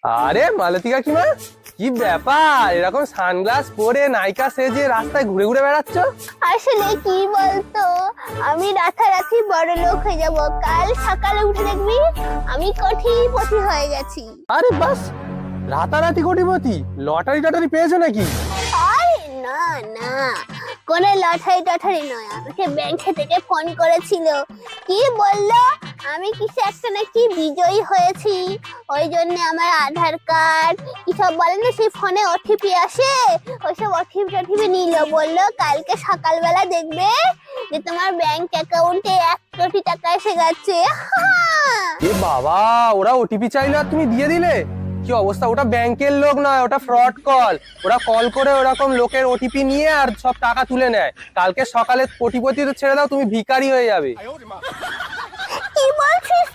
আরে মালতী কাকিমা, কি ব্যাপার এরকম সানগ্লাস পরে নায়িকা সেজে রাস্তায় ঘুরে ঘুরে বেড়াচ্ছ? আসলে কি বলতো, আমি রাতারাতি বড় লোক হয়ে যাব। কাল সকালে উঠে দেখবি আমি কোটিপতি হয়ে গেছি। আরে বাস, রাতারাতি কোটিপতি? লটারি টটারি পেয়েছো নাকি? আরে না না, কোনো লটারি টটারি নয়। আমাকে ব্যাংক থেকে ফোন করেছিল, কি বললো আমি কিছু একটা নাকি বিজয়ী হয়েছি, ওই জন্য আমার আধার কার্ড কি সব বলে না, সেই ফোনে ওটিপি আসে, ওইসব ওটিপি নিল। বললো কালকে সকালবেলা দেখবে যে তোমার ব্যাংক অ্যাকাউন্টে 1 কোটি টাকা এসে গেছে। এ বাবা, ওরা ওটিপি চাইলো আর তুমি দিয়ে দিলে? কি অবস্থা! ওটা ব্যাংকের লোক নয়, ওটা ফ্রড কল। ওরা কল করে ওরকম লোকের ওটিপি নিয়ে আর সব টাকা তুলে নেয়। কালকে সকালে কোটিপতি তো ছেড়ে দাও, তুমি ভিখারি হয়ে যাবে। কি বলছিস